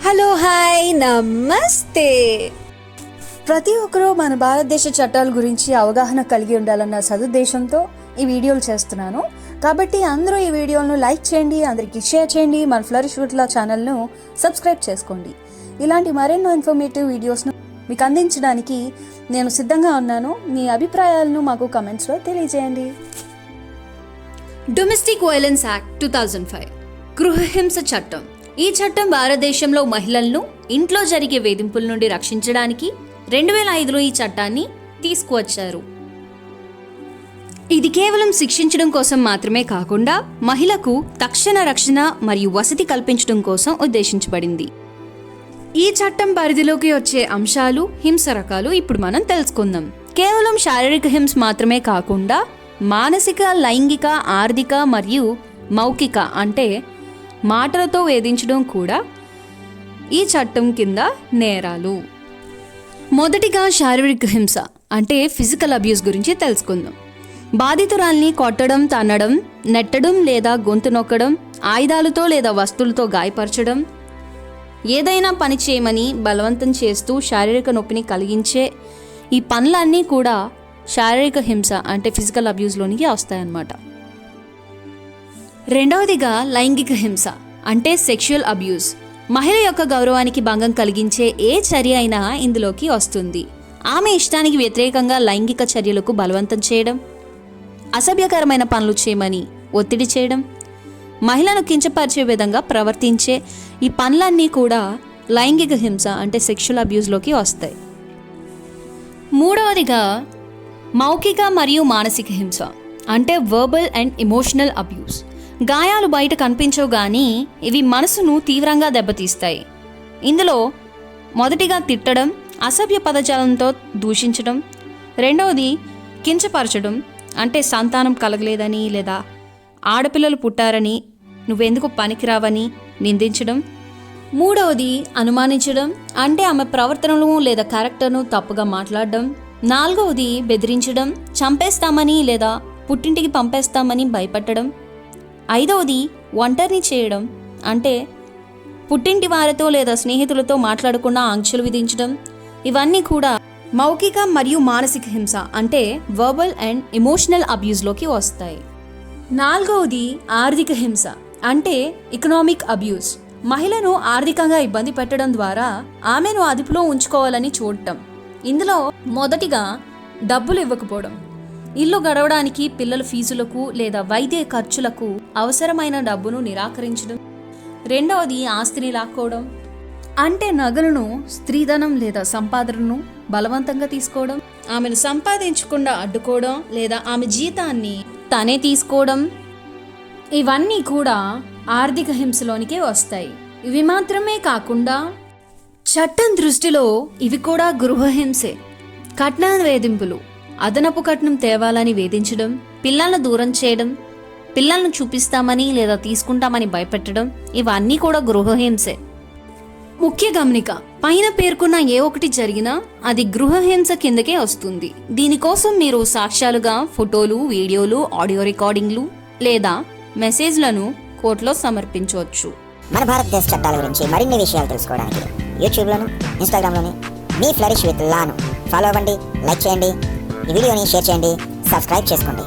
Hello hi నమస్తే. ప్రతి ఒక్కరూ మన భారతదేశ చట్టాల గురించి అవగాహన కలిగి ఉండాలన్న సదుద్దేశంతో ఈ వీడియోలు చేస్తున్నాను. కాబట్టి అందరూ ఈ వీడియోలను లైక్ చేయండి, అందరికీ షేర్ చేయండి, మన ఫ్లరిష్ విత్ లా ఛానల్ను సబ్స్క్రైబ్ చేసుకోండి. ఇలాంటి మరెన్నో ఇన్ఫర్మేటివ్ వీడియోస్ను మీకు అందించడానికి నేను సిద్ధంగా ఉన్నాను. మీ అభిప్రాయాలను మాకు కమెంట్స్లో తెలియజేయండి. డొమెస్టిక్ వైలెన్స్ యాక్ట్ 2005 గృహహింస చట్టం. ఈ చట్టం భారతదేశంలో మహిళలను ఇంట్లో జరిగే వేధింపుల నుండి రక్షించడానికి 2005లో ఈ చట్టాన్ని తీసుకువచ్చారు. ఇది కేవలం శిక్షించడం కోసం మాత్రమే కాకుండా మహిళకు తక్షణ రక్షణ మరియు వసతి కల్పించడం కోసం ఉద్దేశించబడింది. ఈ చట్టం పరిధిలోకి వచ్చే అంశాలు, హింస రకాలు ఇప్పుడు మనం తెలుసుకుందాం. కేవలం శారీరక హింస మాత్రమే కాకుండా మానసిక, లైంగిక, ఆర్థిక మరియు మౌఖిక అంటే మాటలతో వేధించడం కూడా ఈ చట్టం కింద నేరాలు. మొదటిగా శారీరక హింస అంటే ఫిజికల్ అబ్యూస్ గురించి తెలుసుకుందాం. బాధితురాల్ని కొట్టడం, తన్నడం, నెట్టడం లేదా గొంతు నొక్కడం, ఆయుధాలతో లేదా వస్తువులతో గాయపరచడం, ఏదైనా పని చేయమని బలవంతం చేస్తూ శారీరక నొప్పిని కలిగించే ఈ పనులన్నీ కూడా శారీరక హింస అంటే ఫిజికల్ అబ్యూస్లోనికి వస్తాయన్నమాట. రెండవదిగా లైంగిక హింస అంటే సెక్షువల్ అబ్యూస్. మహిళ యొక్క గౌరవానికి భంగం కలిగించే ఏ చర్య అయినా ఇందులోకి వస్తుంది. ఆమె ఇష్టానికి వ్యతిరేకంగా లైంగిక చర్యలకు బలవంతం చేయడం, అసభ్యకరమైన పనులు చేయమని ఒత్తిడి చేయడం, మహిళను కించపరిచే విధంగా ప్రవర్తించే ఈ పనులన్నీ కూడా లైంగిక హింస అంటే సెక్షువల్ అబ్యూస్లోకి వస్తాయి. మూడవదిగా మౌఖిక మరియు మానసిక హింస అంటే వర్బల్ అండ్ ఎమోషనల్ అబ్యూస్. గాయాలు బయట కనిపించవు కానీ ఇవి మనసును తీవ్రంగా దెబ్బతీస్తాయి. ఇందులో మొదటిగా తిట్టడం, అసభ్య పదజాలంతో దూషించడం, రెండవది కించపరచడం అంటే సంతానం కలగలేదని లేదా ఆడపిల్లలు పుట్టారని నువ్వెందుకు పనికిరావని నిందించడం, మూడవది అనుమానించడం అంటే ఆమె ప్రవర్తనను లేదా క్యారెక్టర్ను తప్పుగా మాట్లాడడం, నాలుగవది బెదిరించడం, చంపేస్తామని లేదా పుట్టింటికి పంపేస్తామని భయపెట్టడం, ఐదవది ఒంటరిని చేయడం అంటే పుట్టింటి వారితో లేదా స్నేహితులతో మాట్లాడకుండా ఆంక్షలు విధించడం. ఇవన్నీ కూడా మౌఖిక మరియు మానసిక హింస అంటే వర్బల్ అండ్ ఎమోషనల్ అబ్యూస్లోకి వస్తాయి. నాలుగవది ఆర్థిక హింస అంటే ఎకనామిక్ అబ్యూస్. మహిళను ఆర్థికంగా ఇబ్బంది పెట్టడం ద్వారా ఆమెను అదుపులో ఉంచుకోవాలని చూడటం. ఇందులో మొదటిగా డబ్బులు ఇవ్వకపోవడం, ఇల్లు గడవడానికి, పిల్లల ఫీజులకు లేదా వైద్య ఖర్చులకు అవసరమైన డబ్బును నిరాకరించడం, రెండవది ఆస్తిని లాక్కోవడం అంటే నగలను, స్త్రీధనం లేదా సంపాదనను బలవంతంగా తీసుకోవడం, ఆమెను సంపాదించకుండా అడ్డుకోవడం లేదా ఆమె జీతాన్ని తనే తీసుకోవడం. ఇవన్నీ కూడా ఆర్థిక హింసలోనికే వస్తాయి. ఇవి మాత్రమే కాకుండా చట్టం దృష్టిలో ఇవి కూడా గృహహింసే. కట్న వేధింపులు, అదనపు కట్నం తేవాలని వేధించడం, పిల్లలను దూరం చేయడం, పిల్లలను చూపిస్తామని లేదా తీసుకుంటామని భయపెట్టడం, ఇవన్నీ కూడా గృహహింసే. ముఖ్య గమనిక, పైన పేర్కొన్న ఏ ఒకటి జరిగినా అది గృహహింస కిందకే వస్తుంది. దీనికోసం మీరు సాక్ష్యాలుగా ఫోటోలు, వీడియోలు, ఆడియో రికార్డింగ్లు లేదా మెసేజ్లను కోర్టులో సమర్పించవచ్చు. మన భారతదేశ చట్టాల గురించి మరిన్ని విషయాలు తెలుసుకోవడానికి యూట్యూబ్లోను, ఇన్స్టాగ్రామ్లోని మీ ఫ్లరిష్ విత్ లాను ఫాలో అవ్వండి, లైక్ చేయండి, ఈ వీడియోని షేర్ చేయండి, సబ్స్క్రైబ్ చేసుకోండి.